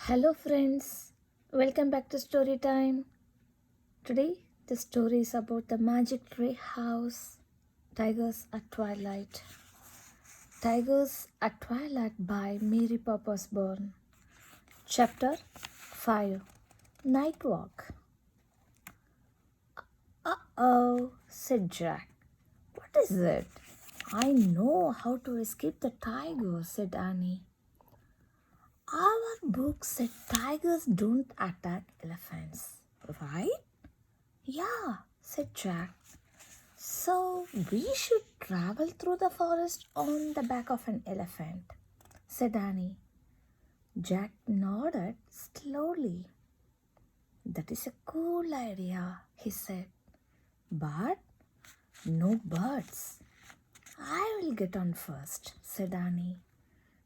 Hello, friends. Welcome back to Story Time. Today, the story is about the magic tree house, Tigers at Twilight. Tigers at Twilight by Mary Poppins Bourne. Chapter 5 Night Walk. Oh, said Jack. What is it? I know how to escape the tiger, said Annie. Our book said tigers don't attack elephants, right? Yeah, said Jack. So we should travel through the forest on the back of an elephant, said Annie. Jack nodded slowly. That is a cool idea, he said. But no birds. I will get on first, said Annie.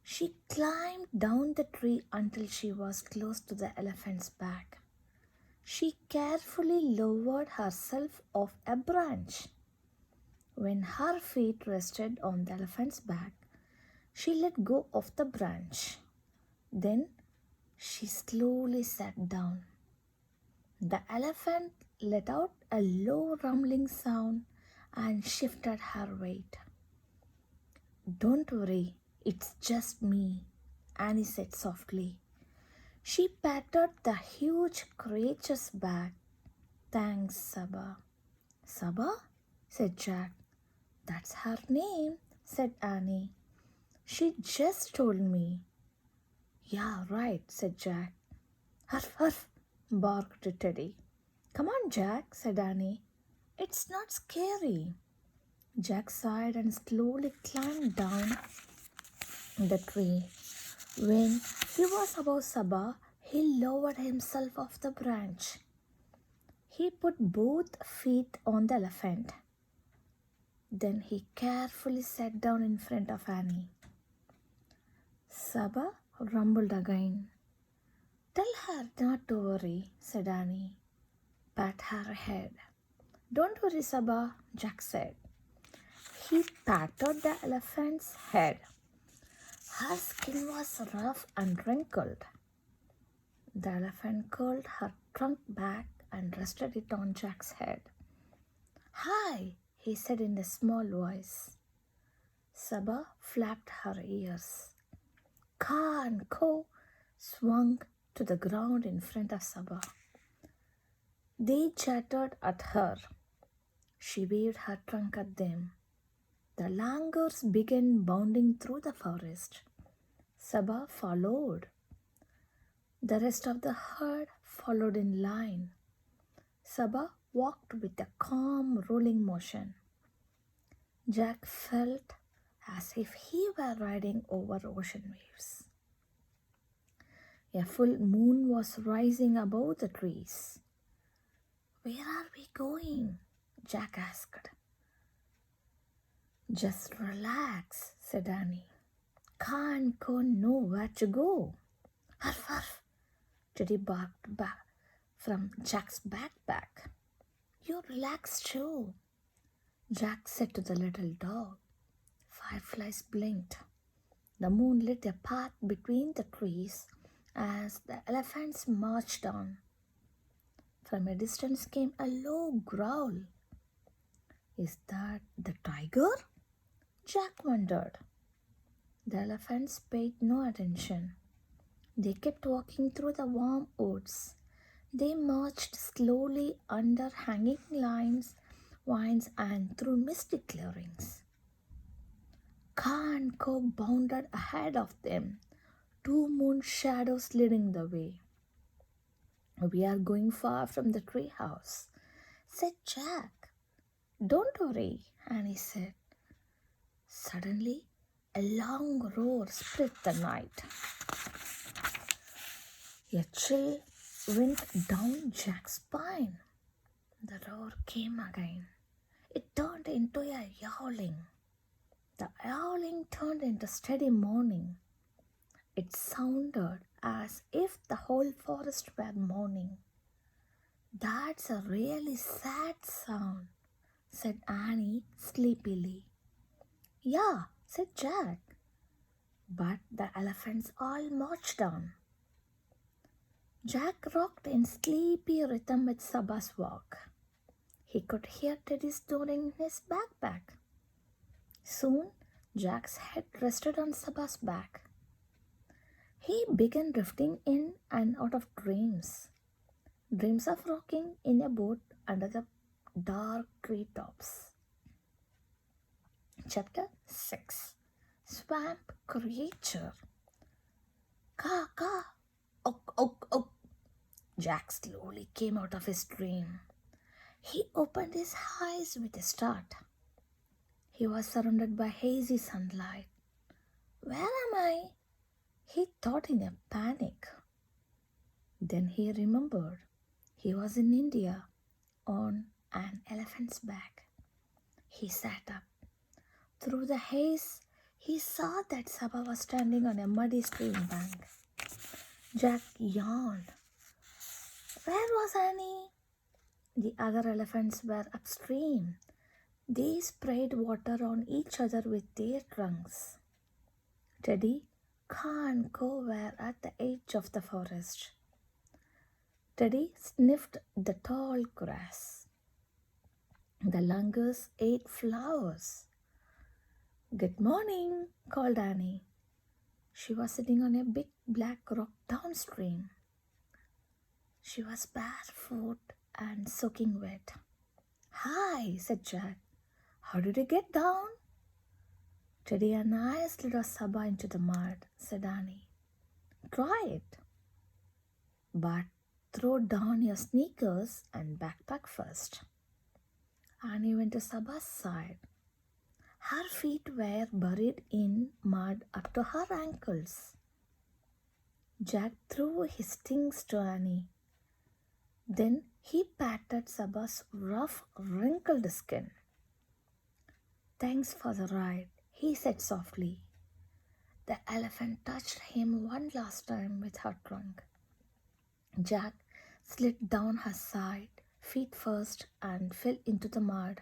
She climbed down the tree until she was close to the elephant's back. She carefully lowered herself off a branch. When her feet rested on the elephant's back, she let go of the branch. Then she slowly sat down. The elephant let out a low rumbling sound and shifted her weight. Don't worry, it's just me, Annie said softly. She patted the huge creature's back. Thanks, Saba. Saba? Said Jack. That's her name, said Annie. She just told me. Yeah, right, said Jack. Huff, huff, barked Teddy. Come on, Jack, said Annie. It's not scary. Jack sighed and slowly climbed down the tree. When he was above Saba, he lowered himself off the branch. He put both feet on the elephant. Then he carefully sat down in front of Annie. Saba rumbled again. Tell her not to worry, said Annie. Pat her head. Don't worry, Saba, Jack said. He patted the elephant's head. Her skin was rough and wrinkled. The elephant curled her trunk back and rested it on Jack's head. Hi, he said in a small voice. Saba flapped her ears. Ka and Ko swung to the ground in front of Saba. They chattered at her. She waved her trunk at them. The langurs began bounding through the forest. Saba followed. The rest of the herd followed in line. Saba walked with a calm, rolling motion. Jack felt as if he were riding over ocean waves. A full moon was rising above the trees. Where are we going? Jack asked. Just relax, said Annie. Ka and Ko know where to go. Huff, huff, Teddy barked back from Jack's backpack. You relax too, Jack said to the little dog. Fireflies blinked. The moon lit a path between the trees as the elephants marched on. From a distance came a low growl. Is that the tiger? Jack wondered. The elephants paid no attention. They kept walking through the warm woods. They marched slowly under hanging vines and through misty clearings. Ka and Ko bounded ahead of them, two moon shadows leading the way. We are going far from the tree house, said Jack. Don't worry, Annie said. Suddenly, a long roar split the night. A chill went down Jack's spine. The roar came again. It turned into a yowling. The yowling turned into steady moaning. It sounded as if the whole forest were mourning. That's a really sad sound, said Annie sleepily. Yeah, said Jack. But the elephants all marched on. Jack rocked in sleepy rhythm with Saba's walk. He could hear Teddy snoring in his backpack. Soon, Jack's head rested on Saba's back. He began drifting in and out of dreams. Dreams of rocking in a boat under the dark treetops. Chapter 6. Swamp Creature. Ka ka! Ok ok ok! Jack slowly came out of his dream. He opened his eyes with a start. He was surrounded by hazy sunlight. Where am I? He thought in a panic. Then he remembered he was in India on an elephant's back. He sat up. Through the haze, he saw that Saba was standing on a muddy stream bank. Jack yawned. Where was Annie? The other elephants were upstream. They sprayed water on each other with their trunks. Teddy, Ka and Co were at the edge of the forest. Teddy sniffed the tall grass. The langurs ate flowers. Good morning, called Annie. She was sitting on a big black rock downstream. She was barefoot and soaking wet. Hi, said Jack. How did you get down? Teddy and I slid Saba into the mud, said Annie. Try it. But throw down your sneakers and backpack first. Annie went to Saba's side. Her feet were buried in mud up to her ankles. Jack threw his things to Annie. Then he patted Saba's rough, wrinkled skin. Thanks for the ride, he said softly. The elephant touched him one last time with her trunk. Jack slid down her side, feet first, and fell into the mud.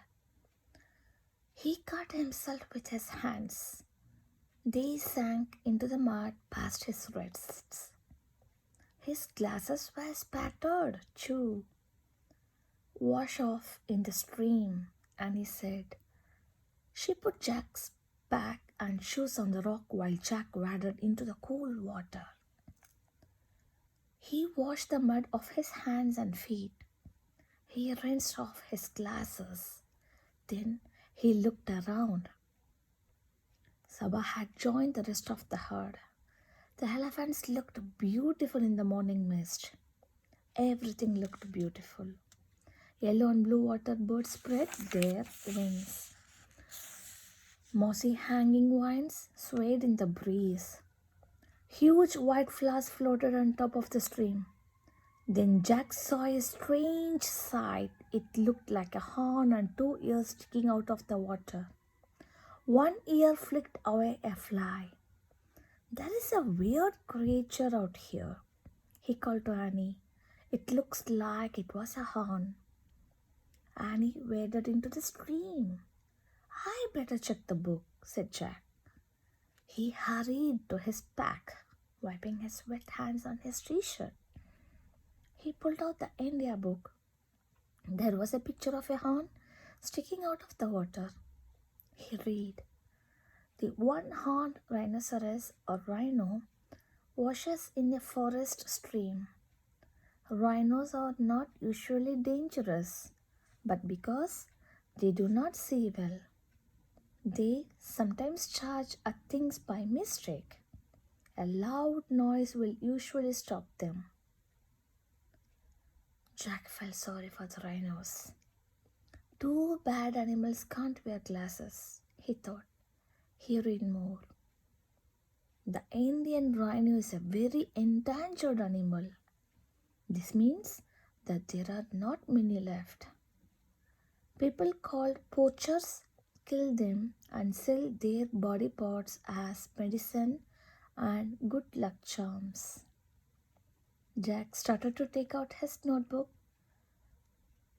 He cut himself with his hands. They sank into the mud past his wrists. His glasses were spattered, too. Wash off in the stream, Annie said. She put Jack's pack and shoes on the rock while Jack waded into the cool water. He washed the mud off his hands and feet. He rinsed off his glasses. Then he looked around. Saba had joined the rest of the herd. The elephants looked beautiful in the morning mist. Everything looked beautiful. Yellow and blue water birds spread their wings. Mossy hanging vines swayed in the breeze. Huge white flowers floated on top of the stream. Then Jack saw a strange sight. It looked like a horn and two ears sticking out of the water. One ear flicked away a fly. There is a weird creature out here, he called to Annie. It looks like it was a horn. Annie waded into the stream. I better check the book, said Jack. He hurried to his pack, wiping his wet hands on his t-shirt. He pulled out the India book. There was a picture of a horn sticking out of the water. He read, the one-horned rhinoceros or rhino washes in a forest stream. Rhinos are not usually dangerous, but because they do not see well, they sometimes charge at things by mistake. A loud noise will usually stop them. Jack felt sorry for the rhinos. Two bad animals can't wear glasses, he thought. He read more. The Indian rhino is a very endangered animal. This means that there are not many left. People called poachers kill them and sell their body parts as medicine and good luck charms. Jack started to take out his notebook.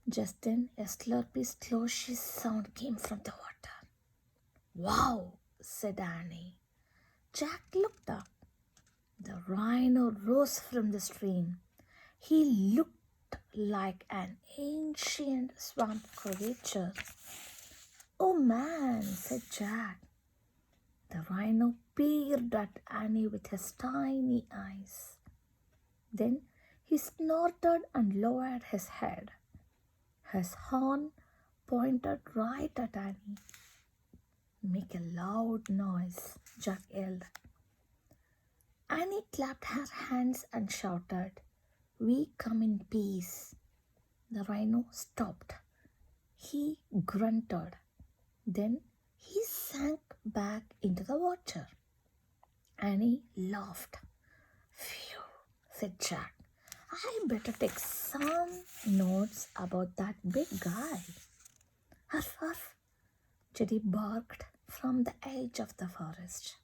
Just then, a slurpy, sloshy sound came from the water. Wow, said Annie. Jack looked up. The rhino rose from the stream. He looked like an ancient swamp creature. Oh man, said Jack. The rhino peered at Annie with his tiny eyes. Then he snorted and lowered his head. His horn pointed right at Annie. Make a loud noise, Jack yelled. Annie clapped her hands and shouted, We come in peace. The rhino stopped. He grunted. Then he sank back into the water. Annie laughed. Phew, said Jack. I better take some notes about that big guy. Huff, huff, Teddy barked from the edge of the forest.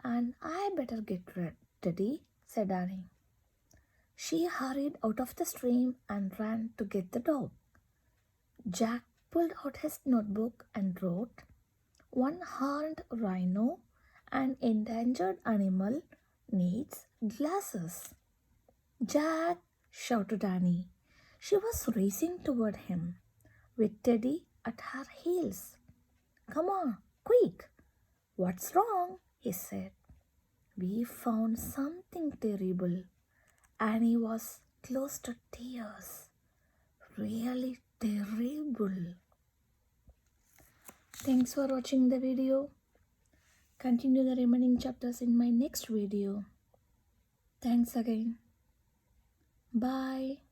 And I better get ready, said Annie. She hurried out of the stream and ran to get the dog. Jack pulled out his notebook and wrote, One-horned rhino, an endangered animal, needs glasses. Jack, shouted Annie. She was racing toward him, with Teddy at her heels. Come on, quick! What's wrong? He said. We found something terrible. Annie was close to tears. Really terrible. Thanks for watching the video. Continue the remaining chapters in my next video. Thanks again. Bye.